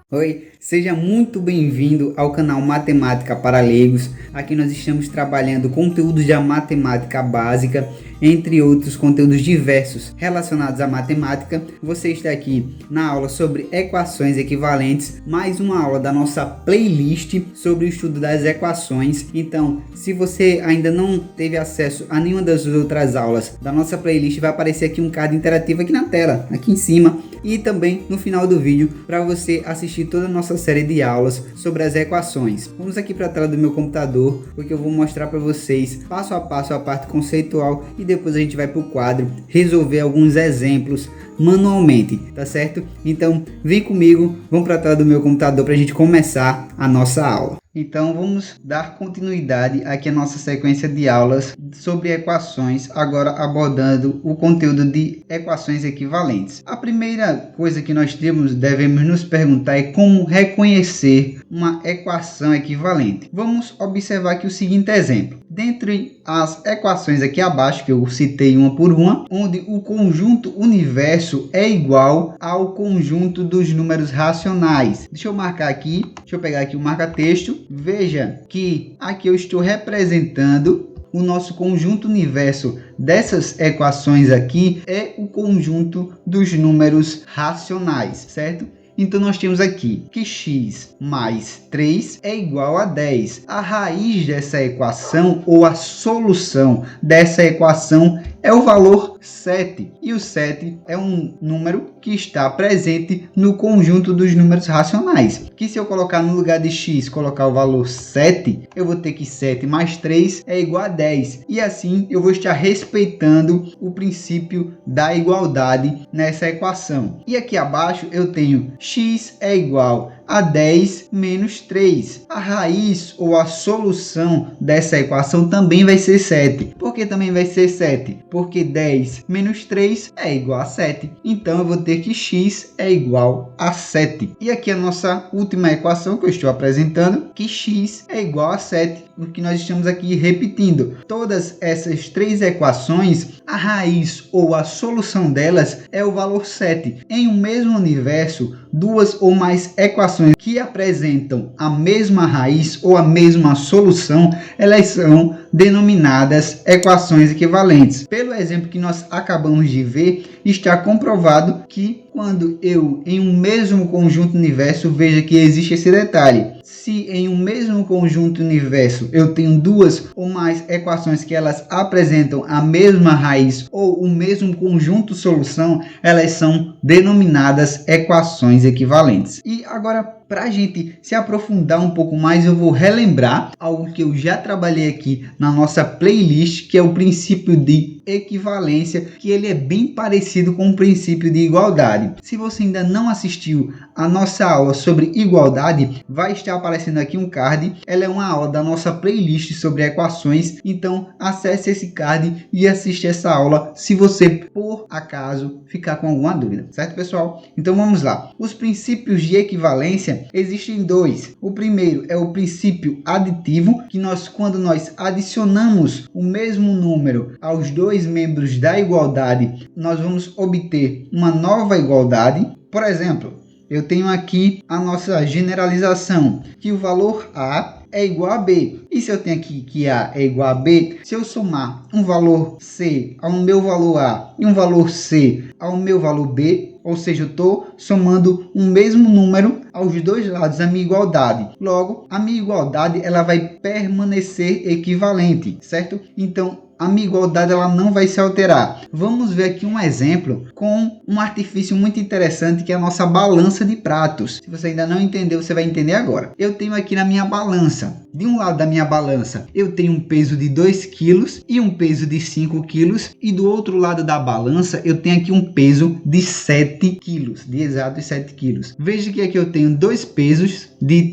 Oi, seja muito bem-vindo ao canal Matemática para Leigos. Aqui nós estamos trabalhando conteúdos da matemática básica, entre outros conteúdos diversos relacionados à matemática. Você está aqui na aula sobre equações equivalentes, mais uma aula da nossa playlist sobre o estudo das equações. Então, se você ainda não teve acesso a nenhuma das outras aulas da nossa playlist, vai aparecer aqui um card interativo aqui na tela, aqui em cima, e também no final do vídeo para você assistir toda a nossa série de aulas sobre as equações. Vamos aqui para a tela do meu computador, porque eu vou mostrar para vocês passo a passo a parte conceitual e depois a gente vai para o quadro resolver alguns exemplos manualmente, tá certo? Então vem comigo, vamos para a tela do meu computador para a gente começar a nossa aula. Então vamos dar continuidade aqui à nossa sequência de aulas sobre equações, agora abordando o conteúdo de equações equivalentes. A primeira coisa que nós devemos nos perguntar é como reconhecer uma equação equivalente. Vamos observar aqui o seguinte exemplo. Dentre as equações aqui abaixo, que eu citei uma por uma, onde o conjunto universo é igual ao conjunto dos números racionais. Deixa eu marcar aqui, deixa eu pegar aqui o marca-texto. Veja que aqui eu estou representando o nosso conjunto universo dessas equações aqui é o conjunto dos números racionais, certo? Então nós temos aqui que x mais 3 é igual a 10. A raiz dessa equação ou a solução dessa equação é o valor 7. E o 7 é um número que está presente no conjunto dos números racionais. Que se eu colocar no lugar de x, colocar o valor 7, eu vou ter que 7 mais 3 é igual a 10. E assim eu vou estar respeitando o princípio da igualdade nessa equação. E aqui abaixo eu tenho x é igual a 10 menos 3. A raiz ou a solução dessa equação também vai ser 7. Por que também vai ser 7? Porque 10 menos 3 é igual a 7. Então eu vou ter que x é igual a 7. E aqui a nossa última equação que eu estou apresentando, que x é igual a 7. O que nós estamos aqui repetindo. Todas essas três equações, a raiz ou a solução delas é o valor 7. Em um mesmo universo, duas ou mais equações que apresentam a mesma raiz ou a mesma solução, elas são denominadas equações equivalentes. Pelo exemplo que nós acabamos de ver, está comprovado que quando eu, em um mesmo conjunto universo, veja que existe esse detalhe. Se em um mesmo conjunto universo eu tenho duas ou mais equações que elas apresentam a mesma raiz ou o mesmo conjunto solução, elas são denominadas equações equivalentes. E agora, para a gente se aprofundar um pouco mais, eu vou relembrar algo que eu já trabalhei aqui na nossa playlist, que é o princípio de equivalência, que ele é bem parecido com o princípio de igualdade. Se você ainda não assistiu a nossa aula sobre igualdade, vai estar aparecendo aqui um card. Ela é uma aula da nossa playlist sobre equações, então acesse esse card e assiste essa aula se você, por acaso, ficar com alguma dúvida, certo, pessoal? Então vamos lá. Os princípios de equivalência existem dois. O primeiro é o princípio aditivo, que quando nós adicionamos o mesmo número aos dois membros da igualdade, nós vamos obter uma nova igualdade. Por exemplo, eu tenho aqui a nossa generalização, que o valor A é igual a B. E se eu tenho aqui que A é igual a B, se eu somar um valor C ao meu valor A e um valor C ao meu valor B, ou seja, eu estou somando um mesmo número aos dois lados da minha igualdade. Logo, a minha igualdade ela vai permanecer equivalente, certo? Então, a minha igualdade ela não vai se alterar. Vamos ver aqui um exemplo com um artifício muito interessante, que é a nossa balança de pratos. Se você ainda não entendeu, você vai entender agora. Eu tenho aqui na minha balança, de um lado da minha balança, eu tenho um peso de 2 kg e um peso de 5 kg, e do outro lado da balança eu tenho aqui um peso de 7 kg, de exatos 7 kg. Veja que aqui eu tenho dois pesos de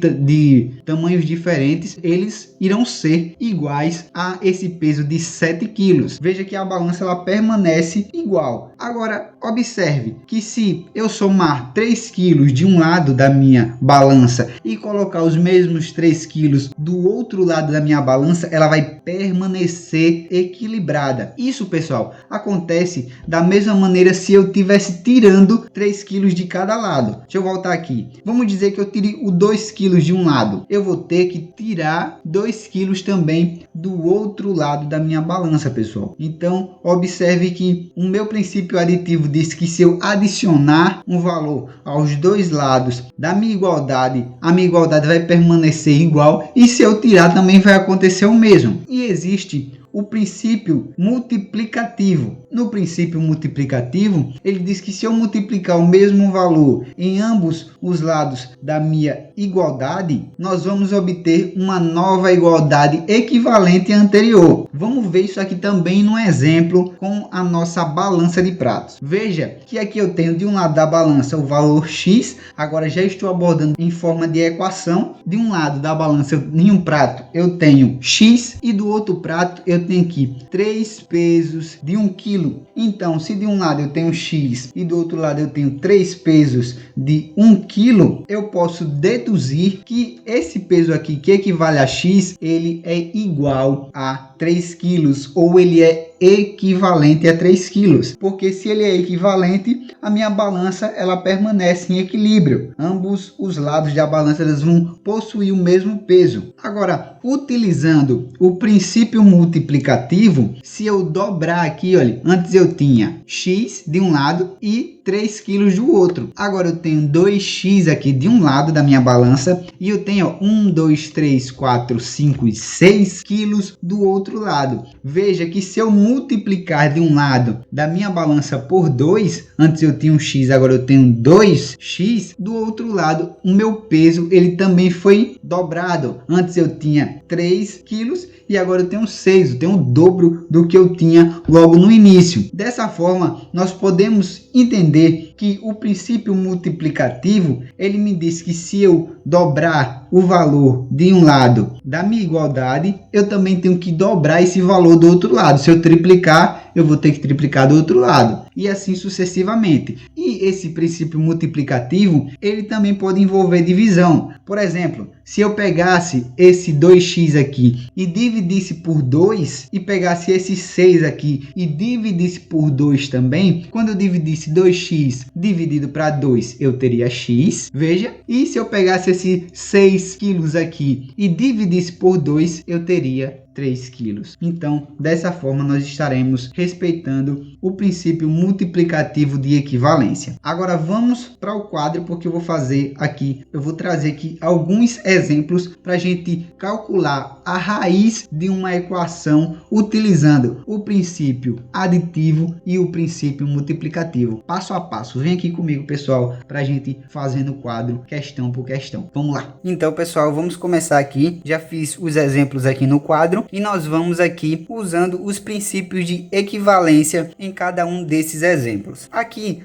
tamanhos diferentes, eles irão ser iguais a esse peso de 7 quilos. Veja que a balança ela permanece igual. Agora, observe que se eu somar 3 quilos de um lado da minha balança e colocar os mesmos 3 quilos do outro lado da minha balança, ela vai permanecer equilibrada. Isso, pessoal, acontece da mesma maneira se eu tivesse tirando 3 quilos de cada lado. Deixa eu voltar aqui. Vamos dizer que eu tire o 2 quilos de um lado. Eu vou ter que tirar 2 quilos também do outro lado da minha balança, pessoal. Então, observe que o meu princípio aditivo diz que se eu adicionar um valor aos dois lados da minha igualdade, a minha igualdade vai permanecer igual, e se eu tirar também vai acontecer o mesmo. E existe o princípio multiplicativo. No princípio multiplicativo, ele diz que se eu multiplicar o mesmo valor em ambos os lados da minha igualdade, nós vamos obter uma nova igualdade equivalente à anterior. Vamos ver isso aqui também no exemplo com a nossa balança de pratos. Veja que aqui eu tenho de um lado da balança o valor X, agora já estou abordando em forma de equação. De um lado da balança, em um prato, eu tenho X, e do outro prato eu tenho aqui 3 pesos de 1 quilo. Então, se de um lado eu tenho X e do outro lado eu tenho 3 pesos de 1 quilo, eu posso deduzir que esse peso aqui, que equivale a X, ele é igual a 3 quilos, ou ele é equivalente a 3 quilos, porque se ele é equivalente, a minha balança ela permanece em equilíbrio. Ambos os lados da balança eles vão possuir o mesmo peso. Agora, utilizando o princípio multiplicativo, se eu dobrar aqui, olha, antes eu tinha X de um lado e 3 quilos do outro. Agora eu tenho 2x aqui de um lado da minha balança e eu tenho 1, 2, 3, 4, 5 e 6 quilos do outro lado. Veja que se eu multiplicar de um lado da minha balança por 2, antes eu tinha um x, agora eu tenho 2x, do outro lado o meu peso ele também foi dobrado. Antes eu tinha 3 quilos e agora eu tenho 6, eu tenho o dobro do que eu tinha logo no início. Dessa forma, nós podemos entender que o princípio multiplicativo, ele me diz que se eu dobrar o valor de um lado da minha igualdade, eu também tenho que dobrar esse valor do outro lado. Se eu triplicar, eu vou ter que triplicar do outro lado. E assim sucessivamente. E esse princípio multiplicativo, ele também pode envolver divisão. Por exemplo, se eu pegasse esse 2x aqui e dividisse por 2, e pegasse esse 6 aqui e dividisse por 2 também, quando eu dividisse 2x dividido para 2, eu teria x, veja. E se eu pegasse esse 6 quilos aqui e dividisse por 2, eu teria 3 quilos. Então, dessa forma, nós estaremos respeitando o princípio multiplicativo de equivalência. Agora, vamos para o quadro, porque eu vou trazer aqui alguns exemplos para a gente calcular a raiz de uma equação utilizando o princípio aditivo e o princípio multiplicativo. Passo a passo. Vem aqui comigo, pessoal, para a gente fazer no quadro, questão por questão. Vamos lá. Então, pessoal, vamos começar aqui. Já fiz os exemplos aqui no quadro. E nós vamos aqui usando os princípios de equivalência em cada um desses exemplos. Aqui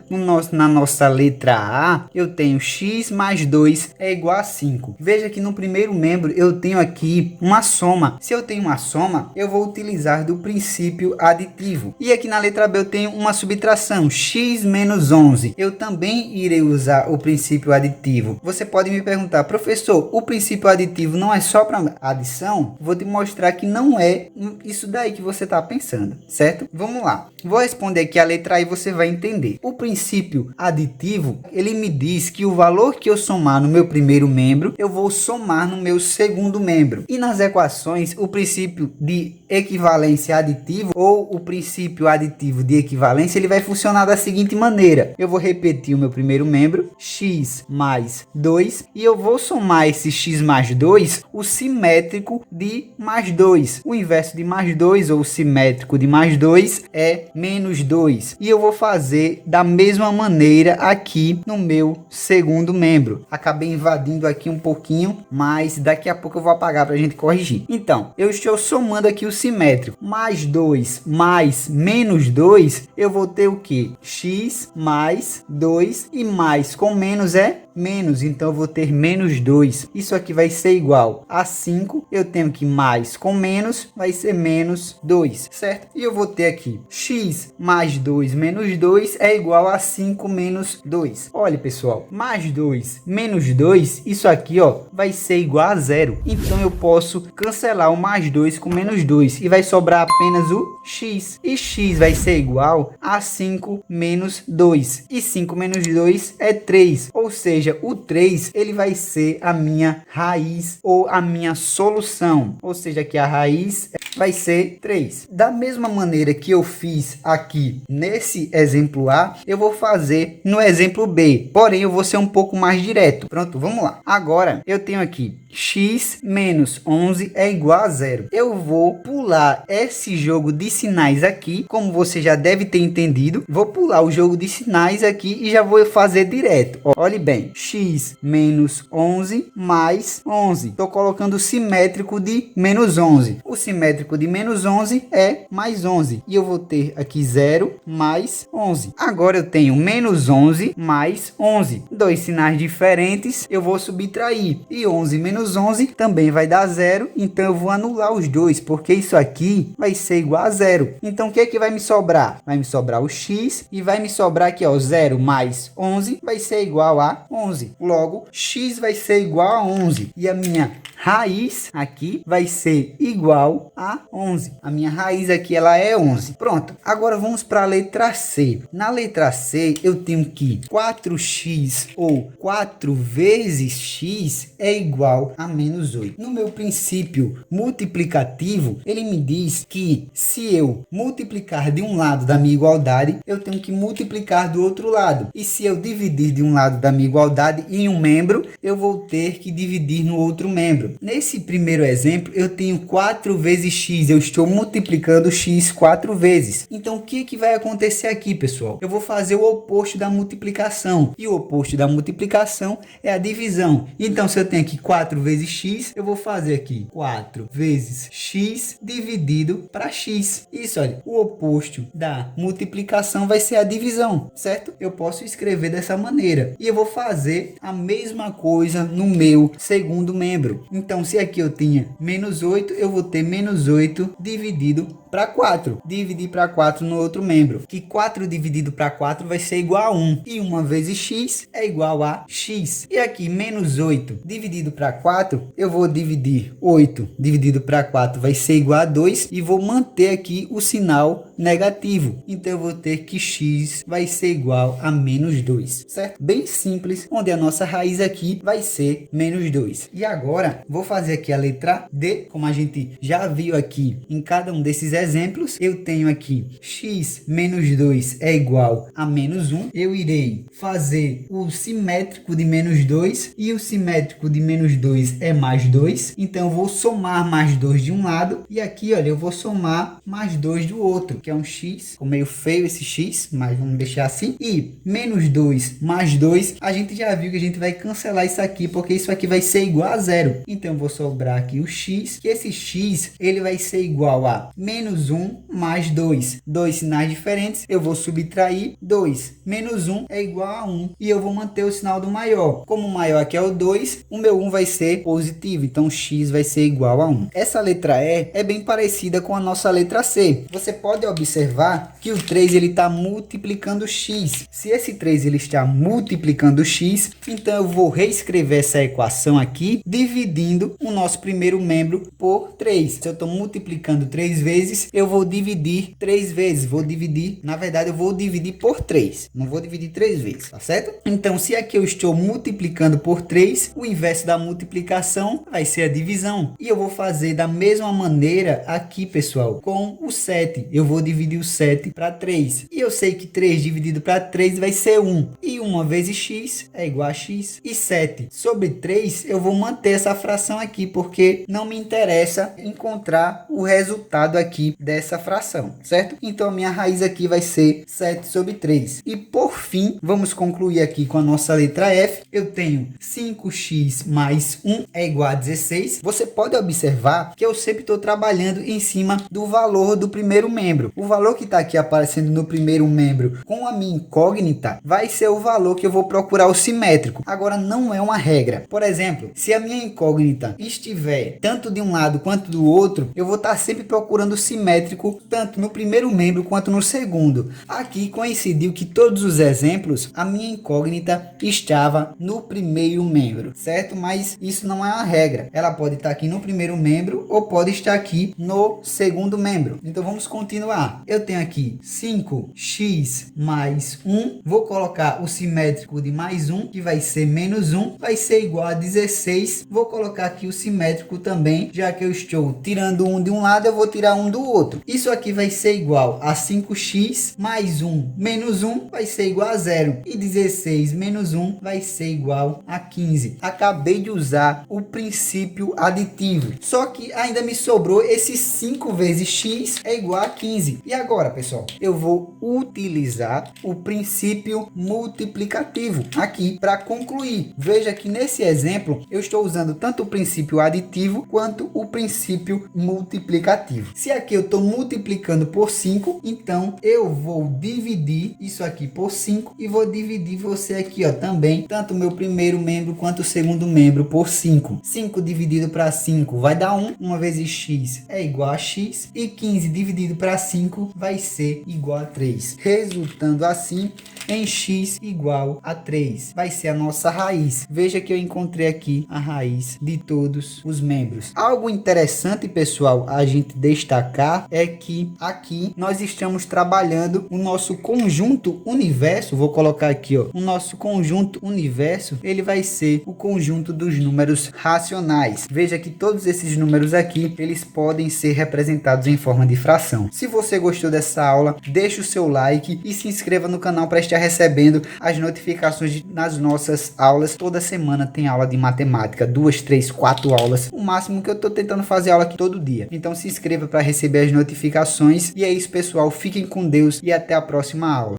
na nossa letra A, eu tenho x mais 2 é igual a 5. Veja que no primeiro membro eu tenho aqui uma soma. Se eu tenho uma soma, eu vou utilizar do princípio aditivo. E aqui na letra B eu tenho uma subtração, x menos 11. Eu também irei usar o princípio aditivo. Você pode me perguntar, professor, o princípio aditivo não é só para adição? Vou te mostrar que não é isso daí que você está pensando, certo? Vamos lá. Vou responder aqui a letra A e você vai entender. O princípio aditivo, ele me diz que o valor que eu somar no meu primeiro membro, eu vou somar no meu segundo membro. E nas equações, o princípio de equivalência aditivo ou o princípio aditivo de equivalência, ele vai funcionar da seguinte maneira. Eu vou repetir o meu primeiro membro, x mais 2, e eu vou somar esse x mais 2, o simétrico de mais 2. O inverso de mais 2 ou simétrico de mais 2 é menos 2. E eu vou fazer da mesma maneira aqui no meu segundo membro. Acabei invadindo aqui um pouquinho, mas daqui a pouco eu vou apagar para a gente corrigir. Então, eu estou somando aqui o simétrico. Mais 2 mais menos 2, eu vou ter o que? X mais 2 e mais com menos é menos, então eu vou ter menos 2. Isso aqui vai ser igual a 5. Eu tenho que mais com menos vai ser menos 2, certo? E eu vou ter aqui x mais 2 menos 2 é igual a 5 menos 2. Olha, pessoal, mais 2 menos 2, isso aqui, ó, vai ser igual a zero. Então eu posso cancelar o mais 2 com menos 2 e vai sobrar apenas o x. E x vai ser igual a 5 menos 2. E 5 menos 2 é 3. Ou seja, o 3 ele vai ser a minha raiz ou a minha solução. Ou seja, que a raiz vai ser 3. Da mesma maneira que eu fiz aqui nesse exemplo A, eu vou fazer no exemplo B. Porém, eu vou ser um pouco mais direto. Pronto, vamos lá. Agora, eu tenho aqui x menos 11 é igual a zero. Eu vou pular esse jogo de sinais aqui, como você já deve ter entendido. Vou pular o jogo de sinais aqui e já vou fazer direto. Olhe bem, x menos 11 mais 11. Estou colocando o simétrico de menos 11. O simétrico de menos 11 é mais 11. E eu vou ter aqui 0 mais 11. Agora eu tenho menos 11 mais 11. Dois sinais diferentes, eu vou subtrair. E 11 menos 11 também vai dar 0. Então eu vou anular os dois, porque isso aqui vai ser igual a 0. Então o que é que vai me sobrar? Vai me sobrar o x e vai me sobrar aqui, ó, 0 mais 11 vai ser igual a 11. Logo, x vai ser igual a 11. E a minha raiz aqui vai ser igual a 11. A minha raiz aqui ela é 11. Pronto. Agora vamos para a letra C. Na letra C eu tenho que 4x ou 4 vezes x é igual a menos 8. No meu princípio multiplicativo, ele me diz que se eu multiplicar de um lado da minha igualdade, eu tenho que multiplicar do outro lado. E se eu dividir de um lado da minha igualdade em um membro, eu vou ter que dividir no outro membro. Nesse primeiro exemplo, eu tenho 4 vezes x. Eu estou multiplicando x 4 vezes. Então, o que vai acontecer aqui, pessoal? Eu vou fazer o oposto da multiplicação. E o oposto da multiplicação é a divisão. Então, se eu tenho aqui 4 vezes x, eu vou fazer aqui 4 vezes x dividido para x. Isso, olha, o oposto da multiplicação vai ser a divisão, certo? Eu posso escrever dessa maneira. E eu vou fazer a mesma coisa no meu segundo membro. Então, se aqui eu tinha menos 8, eu vou ter menos 8 dividido para 4. Dividir para 4 no outro membro. Que 4 dividido para 4 vai ser igual a 1. E 1 vezes x é igual a x. E aqui, menos 8 dividido para 4, eu vou dividir 8 dividido para 4 vai ser igual a 2. E vou manter aqui o sinal negativo. Então, eu vou ter que x vai ser igual a menos 2. Certo? Bem simples, onde a nossa raiz aqui vai ser menos 2. E agora, vou fazer aqui a letra D. Como a gente já viu aqui em cada um desses exemplos, eu tenho aqui x menos 2 é igual a menos 1. Eu irei fazer o simétrico de menos 2 e o simétrico de menos 2 é mais 2. Então, eu vou somar mais 2 de um lado e aqui, olha, eu vou somar mais 2 do outro, que é um x. Ficou meio feio esse x, mas vamos deixar assim. E menos 2 mais 2, a gente já viu que a gente vai cancelar isso aqui, porque isso aqui vai ser igual a 0. Então, eu vou sobrar aqui o x, que esse x ele vai ser igual a menos 1 mais 2. Dois sinais diferentes, eu vou subtrair 2. Menos 1 é igual a 1. E eu vou manter o sinal do maior. Como o maior aqui é o 2, o meu 1 vai ser positivo. Então, x vai ser igual a 1. Essa letra E é bem parecida com a nossa letra C. Você pode observar que o 3 ele está multiplicando x. Se esse 3 ele está multiplicando x, então eu vou reescrever essa equação aqui, dividindo o nosso primeiro membro por 3. Se eu estou multiplicando 3 vezes, eu vou dividir 3 vezes. Vou dividir, na verdade, eu vou dividir por 3. Não vou dividir 3 vezes, tá certo? Então, se aqui eu estou multiplicando por 3, o inverso da multiplicação vai ser a divisão. E eu vou fazer da mesma maneira aqui, pessoal, com o 7. Eu vou dividir o 7 para 3. E eu sei que 3 dividido para 3 vai ser 1. E 1 vezes x é igual a x. E 7 sobre 3, eu vou manter essa fração aqui, porque não me interessa encontrar dar o resultado aqui dessa fração, certo? Então a minha raiz aqui vai ser 7 sobre 3. E por fim, vamos concluir aqui com a nossa letra F. Eu tenho 5x mais 1 é igual a 16. Você pode observar que eu sempre estou trabalhando em cima do valor do primeiro membro. O valor que está aqui aparecendo no primeiro membro com a minha incógnita vai ser o valor que eu vou procurar o simétrico. Agora, não é uma regra. Por exemplo, se a minha incógnita estiver tanto de um lado quanto do outro, eu vou estar sempre procurando o simétrico tanto no primeiro membro quanto no segundo. Aqui coincidiu que todos os exemplos, a minha incógnita estava no primeiro membro, certo? Mas isso não é uma regra. Ela pode estar aqui no primeiro membro ou pode estar aqui no segundo membro. Então vamos continuar. Eu tenho aqui 5x mais 1. Vou colocar o simétrico de mais 1, que vai ser menos 1. Vai ser igual a 16. Vou colocar aqui o simétrico também, já que eu estou tirando um de um lado, eu vou tirar um do outro. Isso aqui vai ser igual a 5x mais 1 menos 1 vai ser igual a 0. E 16 menos 1 vai ser igual a 15. Acabei de usar o princípio aditivo. Só que ainda me sobrou esse 5 vezes x é igual a 15. E agora, pessoal, eu vou utilizar o princípio multiplicativo aqui para concluir. Veja que nesse exemplo eu estou usando tanto o princípio aditivo quanto o princípio multiplicativo. Se aqui eu estou multiplicando por 5, então eu vou dividir isso aqui por 5 e vou dividir você aqui, ó, também, tanto o meu primeiro membro quanto o segundo membro por 5. 5 dividido para 5 vai dar 1. 1 vezes x é igual a x. E 15 dividido para 5 vai ser igual a 3. Resultando assim em x igual a 3. Vai ser a nossa raiz. Veja que eu encontrei aqui a raiz de todos os membros. Algo interessante, pessoal, a gente destacar é que aqui nós estamos trabalhando o nosso conjunto universo. Vou colocar aqui, ó, o nosso conjunto universo, ele vai ser o conjunto dos números racionais. Veja que todos esses números aqui, eles podem ser representados em forma de fração. Se você gostou dessa aula, deixe o seu like e se inscreva no canal para estar recebendo as notificações nas nossas aulas. Toda semana tem aula de matemática, 2, 3, 4 aulas. O máximo que eu estou tentando fazer aula aqui todo dia. Então se inscreva para receber as notificações. E é isso, pessoal. Fiquem com Deus e até a próxima aula.